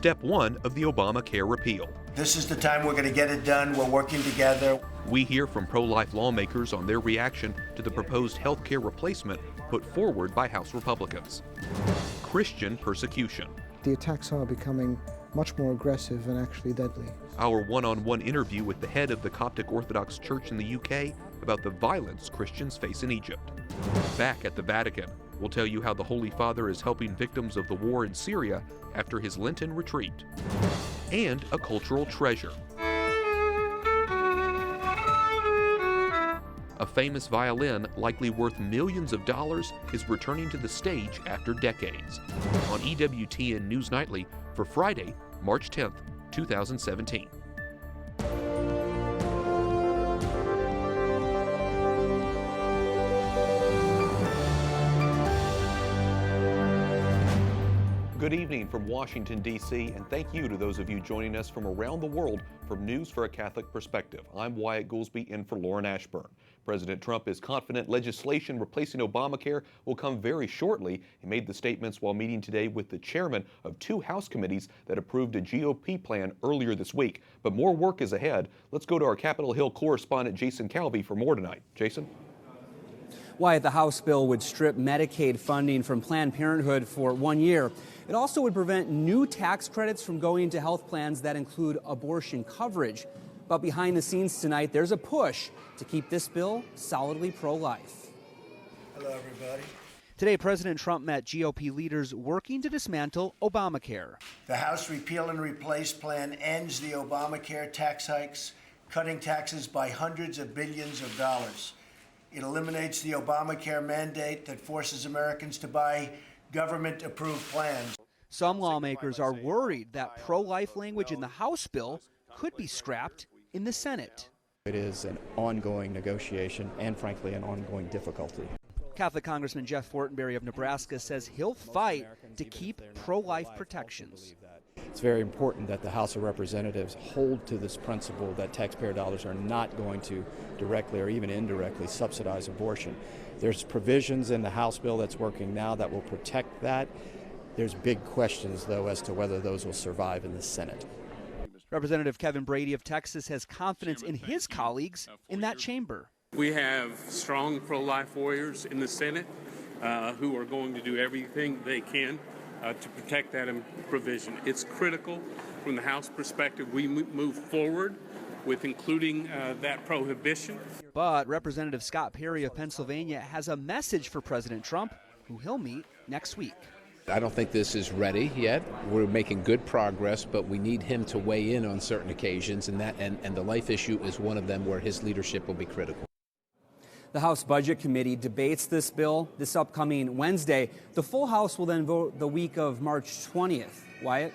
step one of the Obamacare repeal. This is the time we're going to get it done. We're working together. We hear from pro-life lawmakers on their reaction to the proposed health care replacement put forward by House Republicans. Christian persecution. The attacks are becoming much more aggressive and actually deadly. Our one-on-one interview with the head of the Coptic Orthodox Church in the UK about the violence Christians face in Egypt. Back at the Vatican, we'll tell you how the Holy Father is helping victims of the war in Syria after his Lenten retreat. And a cultural treasure. A famous violin, likely worth millions of dollars, is returning to the stage after decades. On EWTN News Nightly for Friday, March 10th, 2017. Good evening from Washington, D.C., and thank you to those of you joining us from around the world for News for a Catholic Perspective. I'm Wyatt Goolsby in for Lauren Ashburn. President Trump is confident legislation replacing Obamacare will come very shortly. He made the statements while meeting today with the chairman of two House committees that approved a GOP plan earlier this week. But more work is ahead. Let's go to our Capitol Hill correspondent Jason Calvi for more tonight. Jason? Wyatt, the House bill would strip Medicaid funding from Planned Parenthood for 1 year. It also would prevent new tax credits from going to health plans that include abortion coverage. But behind the scenes tonight, there's a push to keep this bill solidly pro-life. Hello, everybody. Today, President Trump met GOP leaders working to dismantle Obamacare. The House Repeal and Replace plan ends the Obamacare tax hikes, cutting taxes by hundreds of billions of dollars. It eliminates the Obamacare mandate that forces Americans to buy government-approved plans. Some lawmakers are worried that pro-life language in the House bill could be scrapped in the Senate. It is an ongoing negotiation and, frankly, an ongoing difficulty. Catholic Congressman Jeff Fortenberry of Nebraska says he'll fight to keep pro-life protections. It's very important that the House of Representatives hold to this principle that taxpayer dollars are not going to directly or even indirectly subsidize abortion. There's provisions in the House bill that's working now that will protect that. There's big questions, though, as to whether those will survive in the Senate. Representative Kevin Brady of Texas has confidence in his colleagues in that chamber. We have strong pro-life warriors in the Senate who are going to do everything they can to protect that provision. It's critical from the House perspective we move forward with including that prohibition. But Representative Scott Perry of Pennsylvania has a message for President Trump, who he'll meet next week. I don't think this is ready yet. We're making good progress, but we need him to weigh in on certain occasions, and the life issue is one of them where his leadership will be critical. The House Budget Committee debates this bill this upcoming Wednesday. The full House will then vote the week of March 20th. Wyatt?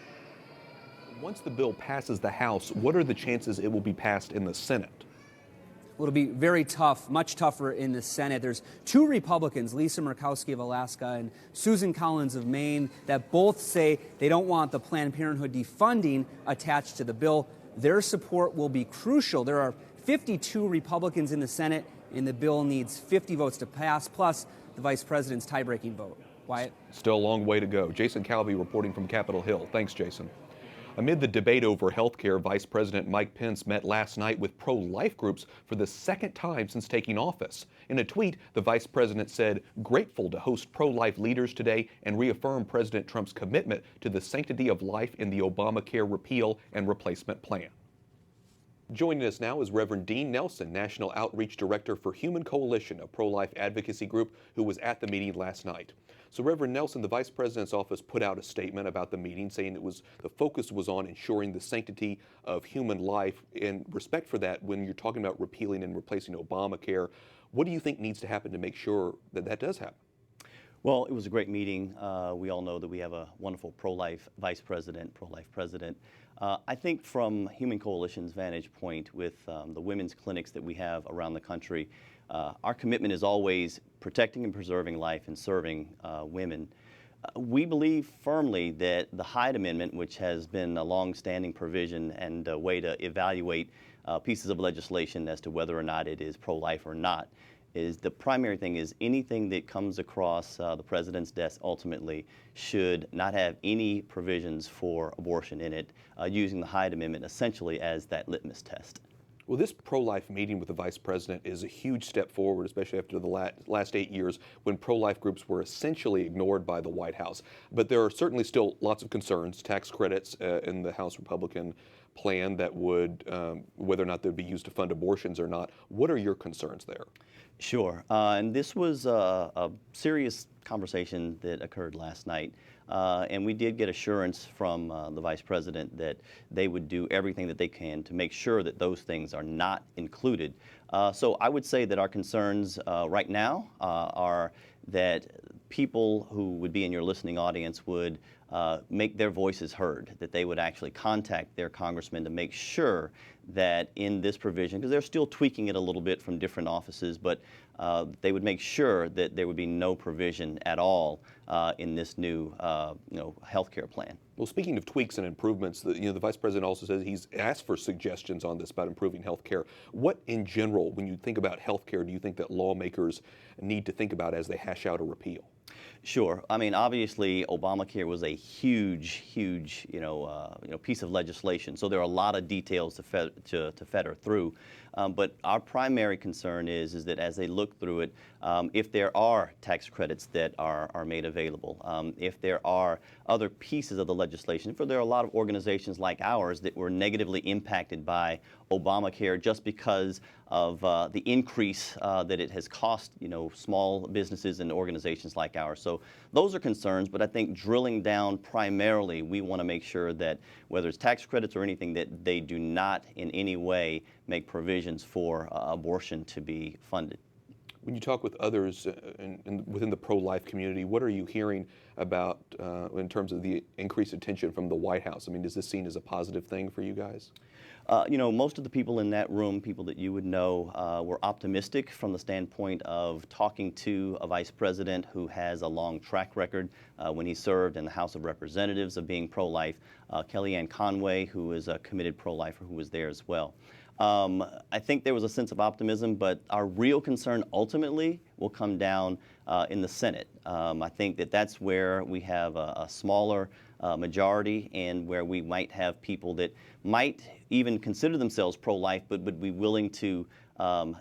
Once the bill passes the House, what are the chances it will be passed in the Senate? Well, it'll be very tough, much tougher in the Senate. There's two Republicans, Lisa Murkowski of Alaska and Susan Collins of Maine, that both say they don't want the Planned Parenthood defunding attached to the bill. Their support will be crucial. There are 52 Republicans in the Senate, and the bill needs 50 votes to pass, plus the vice president's tie-breaking vote. Wyatt? Still a long way to go. Jason Calvi reporting from Capitol Hill. Thanks, Jason. Amid the debate over health care, Vice President Mike Pence met last night with pro-life groups for the second time since taking office. In a tweet, the vice president said, grateful to host pro-life leaders today and reaffirm President Trump's commitment to the sanctity of life in the Obamacare repeal and replacement plan. Joining us now is Reverend Dean Nelson, National Outreach Director for Human Coalition, a pro-life advocacy group who was at the meeting last night. So Reverend Nelson, the Vice President's office put out a statement about the meeting saying the focus was on ensuring the sanctity of human life. In respect for that, when you're talking about repealing and replacing Obamacare, what do you think needs to happen to make sure that that does happen? Well, it was a great meeting. We all know that we have a wonderful pro-life vice president, pro-life president. I think from Human Coalition's vantage point with the women's clinics that we have around the country, our commitment is always protecting and preserving life and serving women. We believe firmly that the Hyde Amendment, which has been a long-standing provision and a way to evaluate pieces of legislation as to whether or not it is pro-life or not, is the primary thing is anything that comes across the president's desk ultimately should not have any provisions for abortion in it, using the Hyde Amendment essentially as that litmus test. Well, this pro-life meeting with the vice president is a huge step forward, especially after the last 8 years when pro-life groups were essentially ignored by the White House. But there are certainly still lots of concerns, tax credits in the House Republican plan that would, whether or not they'd be used to fund abortions or not. What are your concerns there? Sure. And this was a serious conversation that occurred last night. And we did get assurance from the vice president that they would do everything that they can to make sure that those things are not included. So I would say that our concerns right now are that people who would be in your listening audience would make their voices heard, that they would actually contact their congressman to make sure that in this provision, because they're still tweaking it a little bit from different offices, but they would make sure that there would be no provision at all in this new health care plan. Well, speaking of tweaks and improvements, the vice president also says he's asked for suggestions on this about improving health care. What, in general, when you think about health care, do you think that lawmakers need to think about as they hash out a repeal? Sure. I mean, obviously, Obamacare was a huge piece of legislation. So there are a lot of details to fetter through. But our primary concern is that as they look through it, if there are tax credits that are made available, if there are other pieces of the legislation, for there are a lot of organizations like ours that were negatively impacted by Obamacare just because of the increase that it has cost, small businesses and organizations like ours. So those are concerns, but I think drilling down primarily, we want to make sure that whether it's tax credits or anything, that they do not in any way make provisions for abortion to be funded. When you talk with others within the pro-life community, what are you hearing about in terms of the increased attention from the White House? I mean, is this seen as a positive thing for you guys? Most of the people in that room, people that you would know, were optimistic from the standpoint of talking to a vice president who has a long track record when he served in the House of Representatives of being pro-life. Kellyanne Conway, who is a committed pro-lifer, who was there as well. I think there was a sense of optimism, but our real concern ultimately will come down in the Senate. I think that that's where we have a smaller majority and where we might have people that might even consider themselves pro-life but would be willing to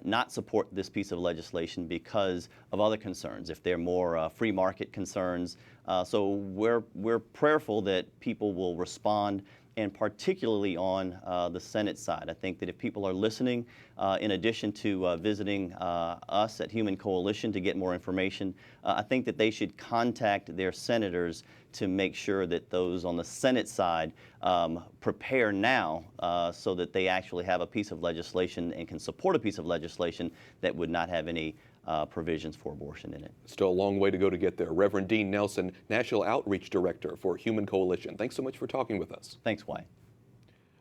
not support this piece of legislation because of other concerns, if they're more free market concerns. So we're prayerful that people will respond, and particularly on the Senate side. I think that if people are listening, in addition to visiting us at Human Coalition to get more information, I think that they should contact their senators to make sure that those on the Senate side prepare now so that they actually have a piece of legislation and can support a piece of legislation that would not have any provisions for abortion in it. Still a long way to go to get there. Reverend Dean Nelson, National Outreach Director for Human Coalition. Thanks so much for talking with us. Thanks, Wyatt.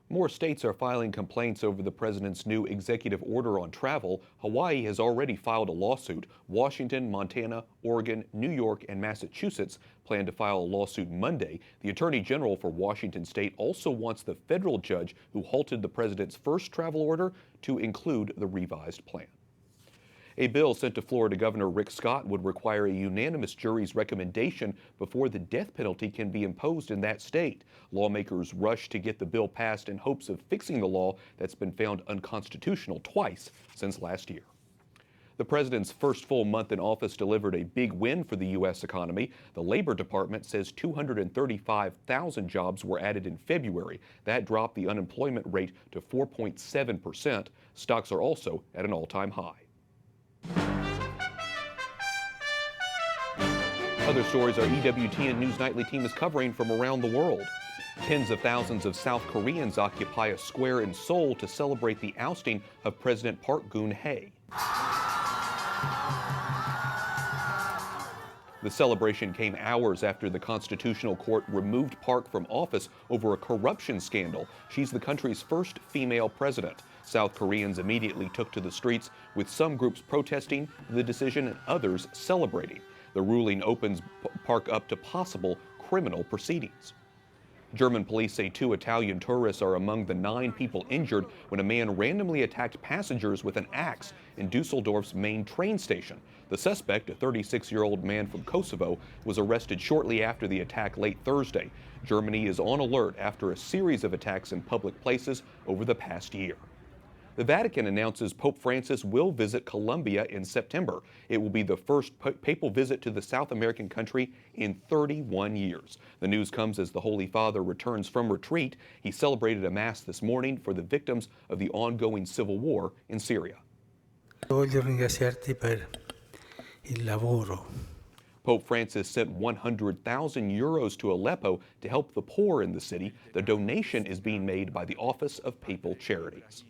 More states are filing complaints over the president's new executive order on travel. Hawaii has already filed a lawsuit. Washington, Montana, Oregon, New York, and Massachusetts plan to file a lawsuit Monday. The Attorney General for Washington State also wants the federal judge who halted the president's first travel order to include the revised plan. A bill sent to Florida Governor Rick Scott would require a unanimous jury's recommendation before the death penalty can be imposed in that state. Lawmakers rushed to get the bill passed in hopes of fixing the law that's been found unconstitutional twice since last year. The president's first full month in office delivered a big win for the U.S. economy. The Labor Department says 235,000 jobs were added in February. That dropped the unemployment rate to 4.7%. Stocks are also at an all-time high. Other stories our EWTN News Nightly team is covering from around the world. Tens of thousands of South Koreans occupy a square in Seoul to celebrate the ousting of President Park Geun-hye. The celebration came hours after the Constitutional Court removed Park from office over a corruption scandal. She's the country's first female president. South Koreans immediately took to the streets, with some groups protesting the decision and others celebrating. The ruling opens Park up to possible criminal proceedings. German police say 2 Italian tourists are among the 9 people injured when a man randomly attacked passengers with an axe in Dusseldorf's main train station. The suspect, a 36-year-old man from Kosovo, was arrested shortly after the attack late Thursday. Germany is on alert after a series of attacks in public places over the past year. The Vatican announces Pope Francis will visit Colombia in September. It will be the first papal visit to the South American country in 31 years. The news comes as the Holy Father returns from retreat. He celebrated a Mass this morning for the victims of the ongoing civil war in Syria. Voglio ringraziarti per il lavoro. Pope Francis sent 100,000 euros to Aleppo to help the poor in the city. The donation is being made by the Office of Papal Charities.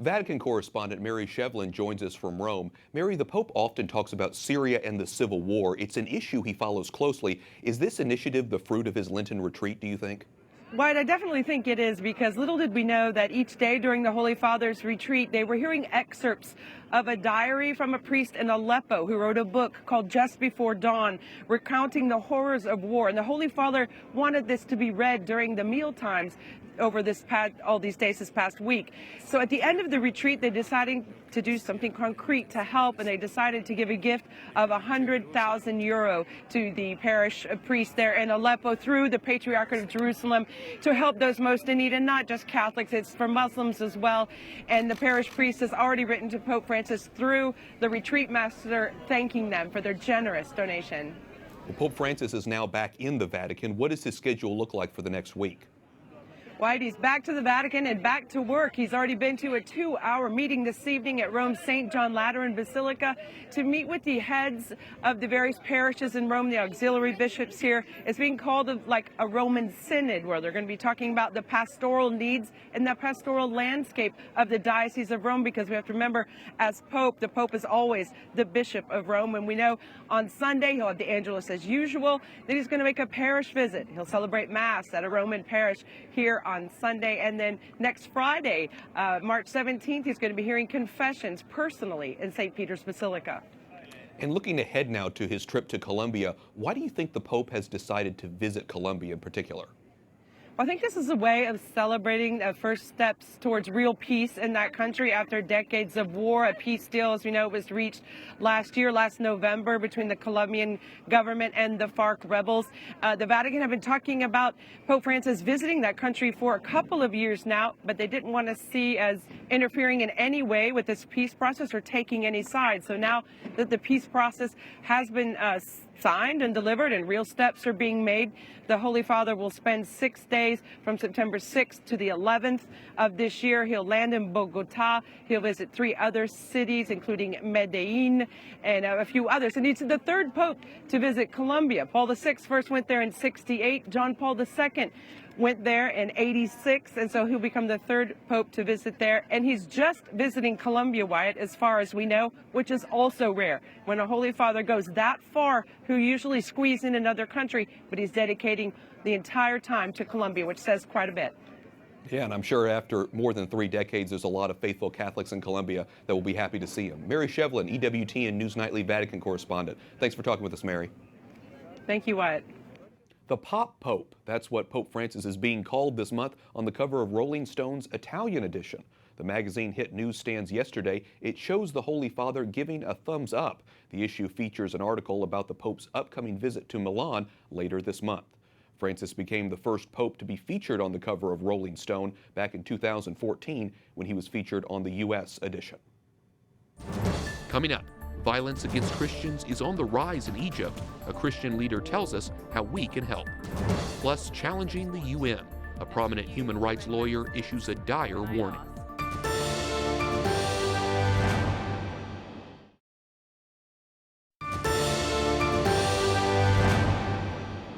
Vatican correspondent Mary Shevlin joins us from Rome. Mary, the Pope often talks about Syria and the civil war. It's an issue he follows closely. Is this initiative the fruit of his Lenten retreat, do you think? Wyatt, I definitely think it is, because little did we know that each day during the Holy Father's retreat, they were hearing excerpts of a diary from a priest in Aleppo who wrote a book called Just Before Dawn, recounting the horrors of war. And the Holy Father wanted this to be read during the meal times over all these days this past week. So at the end of the retreat, they decided to do something concrete to help, and they decided to give a gift of 100,000 euro to the parish priest there in Aleppo through the Patriarchate of Jerusalem to help those most in need, and not just Catholics, it's for Muslims as well. And the parish priest has already written to Pope Francis through the retreat master, thanking them for their generous donation. Well, Pope Francis is now back in the Vatican. What does his schedule look like for the next week? White, he's back to the Vatican and back to work. He's already been to a 2-hour meeting this evening at Rome's St. John Lateran Basilica to meet with the heads of the various parishes in Rome, the auxiliary bishops here. It's being called like a Roman synod, where they're going to be talking about the pastoral needs and the pastoral landscape of the Diocese of Rome, because we have to remember, as Pope, the Pope is always the Bishop of Rome. And we know on Sunday he'll have the Angelus as usual. Then he's going to make a parish visit. He'll celebrate Mass at a Roman parish here on Sunday, and then next Friday, March 17th, he's going to be hearing confessions personally in St. Peter's Basilica. And looking ahead now to his trip to Colombia, why do you think the Pope has decided to visit Colombia in particular? I think this is a way of celebrating the first steps towards real peace in that country after decades of war. A peace deal, as we know, was reached last November, between the Colombian government and the FARC rebels. The Vatican have been talking about Pope Francis visiting that country for a couple of years now, but they didn't want to see as interfering in any way with this peace process or taking any sides. So now that the peace process has been signed and delivered and real steps are being made, the Holy Father will spend 6 days from September 6th to the 11th of this year. He'll land in Bogota. He'll visit 3 other cities, including Medellin and a few others. And he's the 3rd Pope to visit Colombia. Paul VI first went there in '68. John Paul II went there in '86, and so he'll become the 3rd Pope to visit there. And he's just visiting Colombia, Wyatt, as far as we know, which is also rare. When a Holy Father goes that far, who usually squeeze in another country, but he's dedicating the entire time to Colombia, which says quite a bit. Yeah, and I'm sure after more than 3 decades, there's a lot of faithful Catholics in Colombia that will be happy to see him. Mary Shevlin, EWTN News Nightly Vatican correspondent. Thanks for talking with us, Mary. Thank you, Wyatt. The Pop Pope, that's what Pope Francis is being called this month on the cover of Rolling Stone's Italian edition. The magazine hit newsstands yesterday. It shows the Holy Father giving a thumbs up. The issue features an article about the Pope's upcoming visit to Milan later this month. Francis became the first Pope to be featured on the cover of Rolling Stone back in 2014 when he was featured on the U.S. edition. Coming up, violence against Christians is on the rise in Egypt. A Christian leader tells us how we can help. Plus, challenging the UN. A prominent human rights lawyer issues a dire warning.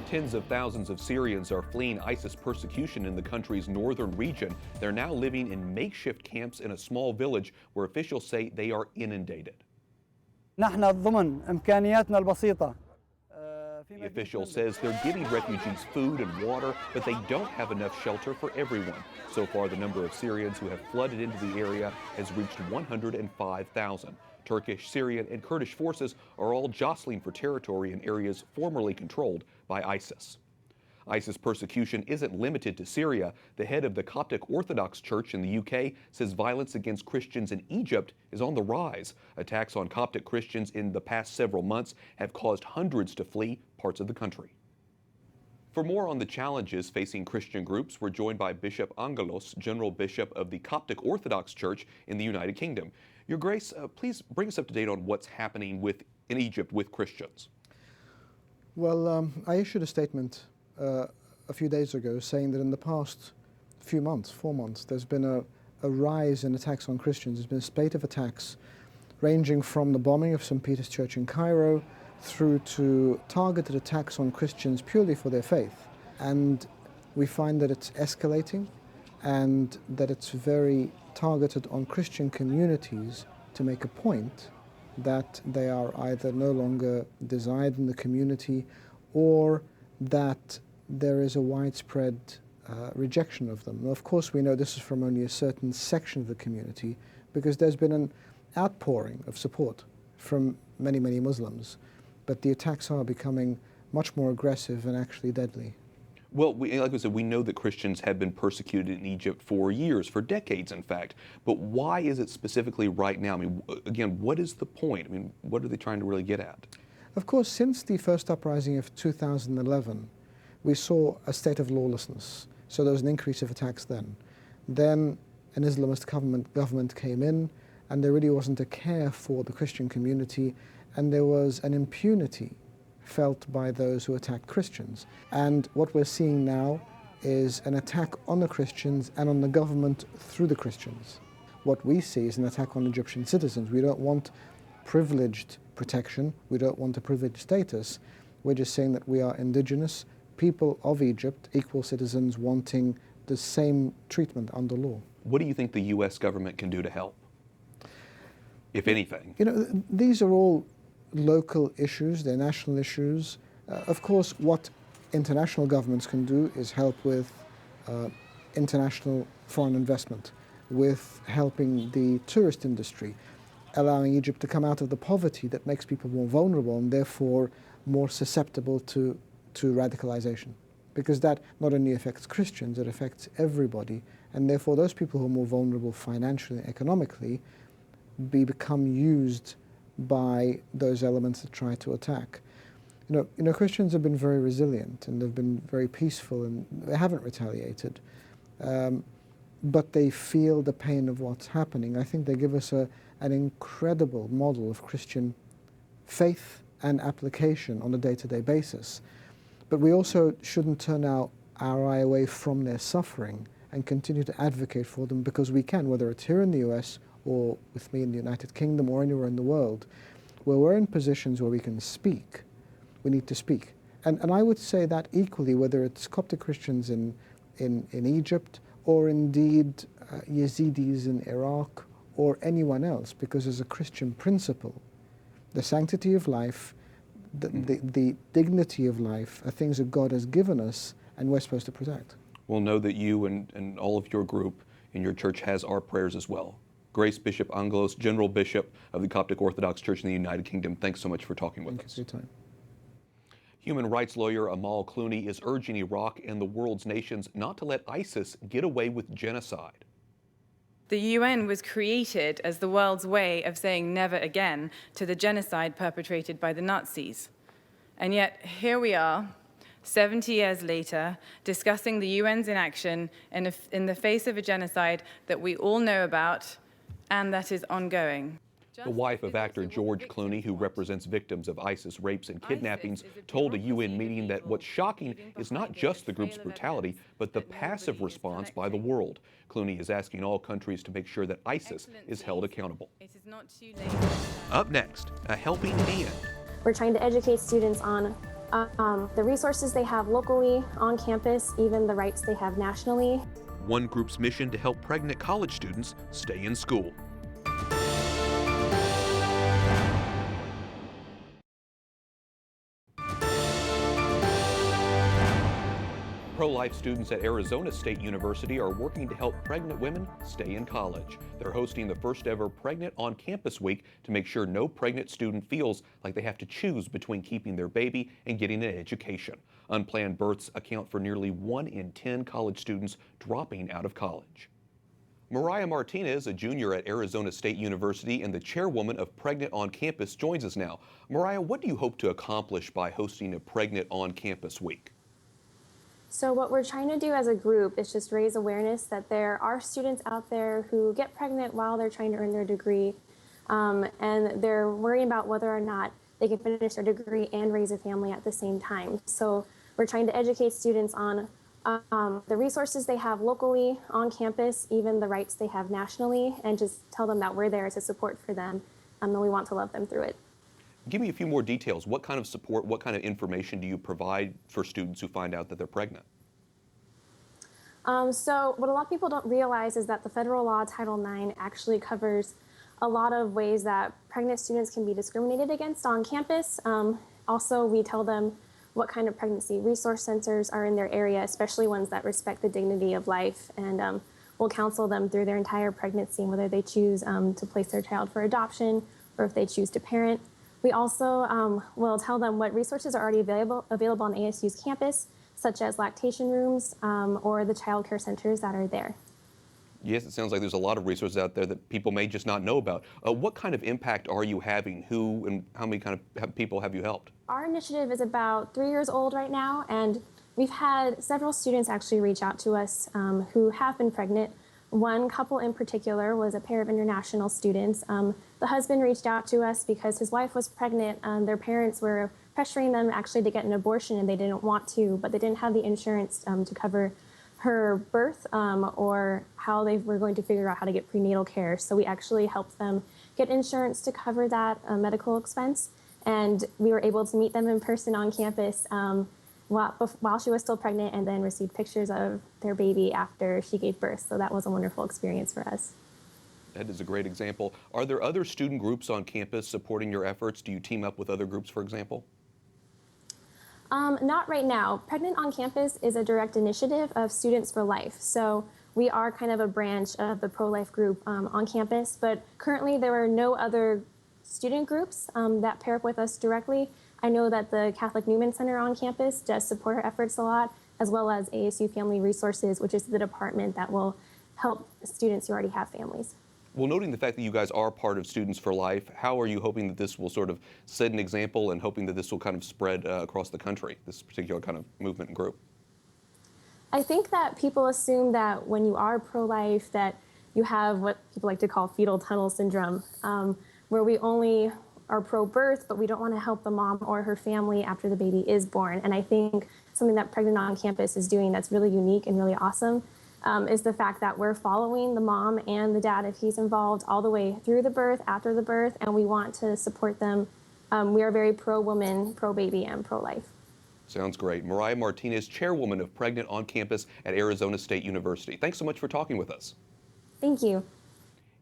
Tens of thousands of Syrians are fleeing ISIS persecution in the country's northern region. They're now living in makeshift camps in a small village where officials say they are inundated. The official says they're giving refugees food and water, but they don't have enough shelter for everyone. So far, the number of Syrians who have flooded into the area has reached 105,000. Turkish, Syrian, and Kurdish forces are all jostling for territory in areas formerly controlled by ISIS. ISIS persecution isn't limited to Syria. The head of the Coptic Orthodox Church in the UK says violence against Christians in Egypt is on the rise. Attacks on Coptic Christians in the past several months have caused hundreds to flee parts of the country. For more on the challenges facing Christian groups, we're joined by Bishop Angelos, General Bishop of the Coptic Orthodox Church in the United Kingdom. Your Grace, please bring us up to date on what's happening in Egypt with Christians. Well, I issued a statement a few days ago saying that in the past few months, 4 months, there's been a rise in attacks on Christians. There's been a spate of attacks ranging from the bombing of St. Peter's Church in Cairo through to targeted attacks on Christians purely for their faith. And we find that it's escalating and that it's very targeted on Christian communities to make a point that they are either no longer desired in the community or that there is a widespread rejection of them. Now, of course, we know this is from only a certain section of the community because there's been an outpouring of support from many, many Muslims. But the attacks are becoming much more aggressive and actually deadly. Well, like I said, we know that Christians have been persecuted in Egypt for years, for decades, in fact. But why is it specifically right now? I mean, again, what is the point? I mean, what are they trying to really get at? Of course, since the first uprising of 2011, we saw a state of lawlessness. So there was an increase of attacks then. Then an Islamist government came in, and there really wasn't a care for the Christian community, and there was an impunity felt by those who attacked Christians. And what we're seeing now is an attack on the Christians and on the government through the Christians. What we see is an attack on Egyptian citizens. We don't want privileged protection. We don't want a privileged status. We're just saying that we are indigenous people of Egypt, equal citizens wanting the same treatment under law. What do you think the U.S. government can do to help, if anything? You know, these are all local issues, they're national issues. Of course, what international governments can do is help with international foreign investment, with helping the tourist industry, allowing Egypt to come out of the poverty that makes people more vulnerable and therefore more susceptible to radicalization. Because that not only affects Christians, it affects everybody, and therefore those people who are more vulnerable financially and economically become used by those elements that try to attack. You know, Christians have been very resilient and they've been very peaceful and they haven't retaliated, but they feel the pain of what's happening. I think they give us an incredible model of Christian faith and application on a day-to-day basis. But we also shouldn't turn our eye away from their suffering and continue to advocate for them because we can, whether it's here in the US or with me in the United Kingdom or anywhere in the world, where we're in positions where we can speak, we need to speak. And I would say that equally, whether it's Coptic Christians in Egypt or indeed Yazidis in Iraq or anyone else, because there's a Christian principle. The sanctity of life, the dignity of life are things that God has given us and we're supposed to protect. We'll know that you and all of your group in your church has our prayers as well. Grace Bishop Angelos, General Bishop of the Coptic Orthodox Church in the United Kingdom, thanks so much for talking with us. Thank you for your time. Human rights lawyer Amal Clooney is urging Iraq and the world's nations not to let ISIS get away with genocide. The UN was created as the world's way of saying never again to the genocide perpetrated by the Nazis. And yet, here we are, 70 years later, discussing the UN's inaction in the face of a genocide that we all know about and that is ongoing. The wife of actor George Clooney, who represents victims of ISIS rapes and kidnappings, told a UN meeting that what's shocking is not just the group's brutality, but the passive response by the world. Clooney is asking all countries to make sure that ISIS is held accountable. Up next, a helping hand. We're trying to educate students on the resources they have locally, on campus, even the rights they have nationally. One group's mission to help pregnant college students stay in school. Pro-life students at Arizona State University are working to help pregnant women stay in college. They're hosting the first ever Pregnant on Campus Week to make sure no pregnant student feels like they have to choose between keeping their baby and getting an education. Unplanned births account for nearly 1 in 10 college students dropping out of college. Mariah Martinez, a junior at Arizona State University and the chairwoman of Pregnant on Campus, joins us now. Mariah, what do you hope to accomplish by hosting a Pregnant on Campus Week? So what we're trying to do as a group is just raise awareness that there are students out there who get pregnant while they're trying to earn their degree, and they're worrying about whether or not they can finish their degree and raise a family at the same time. So we're trying to educate students on the resources they have locally on campus, even the rights they have nationally, and just tell them that we're there as a support for them, and we want to love them through it. Give me a few more details. What kind of support, what kind of information do you provide for students who find out that they're pregnant? So what a lot of people don't realize is that the federal law, Title IX, actually covers a lot of ways that pregnant students can be discriminated against on campus. Also, we tell them what kind of pregnancy resource centers are in their area, especially ones that respect the dignity of life, and we'll counsel them through their entire pregnancy, whether they choose to place their child for adoption or if they choose to parent. We also will tell them what resources are already available on ASU's campus, such as lactation rooms or the child care centers that are there. Yes, it sounds like there's a lot of resources out there that people may just not know about. What kind of impact are you having? Who and how many kind of people have you helped? Our initiative is about 3 years old right now, and we've had several students actually reach out to us who have been pregnant. One couple in particular was a pair of international students. The husband reached out to us because his wife was pregnant. Their parents were pressuring them actually to get an abortion, and they didn't want to, but they didn't have the insurance to cover her birth or how they were going to figure out how to get prenatal care. So we actually helped them get insurance to cover that medical expense, and we were able to meet them in person on campus while she was still pregnant, and then received pictures of their baby after she gave birth. So that was a wonderful experience for us. That is a great example. Are there other student groups on campus supporting your efforts? Do you team up with other groups, for example? Not right now. Pregnant on Campus is a direct initiative of Students for Life. So we are kind of a branch of the pro-life group on campus, but currently there are no other student groups that pair up with us directly. I know that the Catholic Newman Center on campus does support our efforts a lot, as well as ASU Family Resources, which is the department that will help students who already have families. Well, noting the fact that you guys are part of Students for Life, how are you hoping that this will sort of set an example and hoping that this will kind of spread across the country, this particular kind of movement and group? I think that people assume that when you are pro-life that you have what people like to call fetal tunnel syndrome, where we only are pro-birth, but we don't want to help the mom or her family after the baby is born. And I think something that Pregnant on Campus is doing that's really unique and really awesome is the fact that we're following the mom and the dad, if he's involved, all the way through the birth, after the birth, and we want to support them. We are very pro-woman, pro-baby, and pro-life. Sounds great. Mariah Martinez, chairwoman of Pregnant on Campus at Arizona State University. Thanks so much for talking with us. Thank you.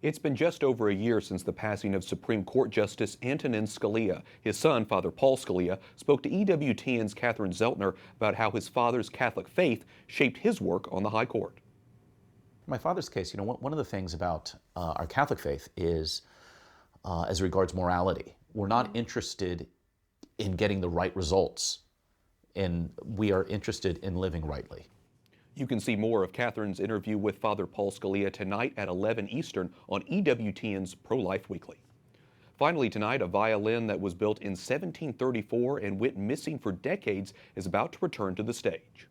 It's been just over a year since the passing of Supreme Court Justice Antonin Scalia. His son, Father Paul Scalia, spoke to EWTN's Catherine Zeltner about how his father's Catholic faith shaped his work on the High Court. My father's case, one of the things about our Catholic faith is, as regards morality, we're not interested in getting the right results, and we are interested in living rightly. You can see more of Catherine's interview with Father Paul Scalia tonight at 11 Eastern on EWTN's Pro-Life Weekly. Finally tonight, a violin that was built in 1734 and went missing for decades is about to return to the stage.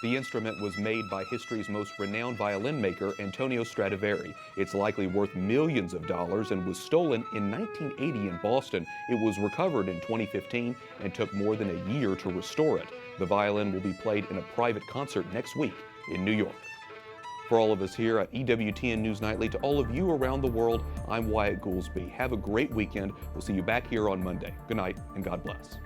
The instrument was made by history's most renowned violin maker, Antonio Stradivari. It's likely worth millions of dollars and was stolen in 1980 in Boston. It was recovered in 2015 and took more than a year to restore it. The violin will be played in a private concert next week in New York. For all of us here at EWTN News Nightly, to all of you around the world, I'm Wyatt Goolsby. Have a great weekend. We'll see you back here on Monday. Good night and God bless.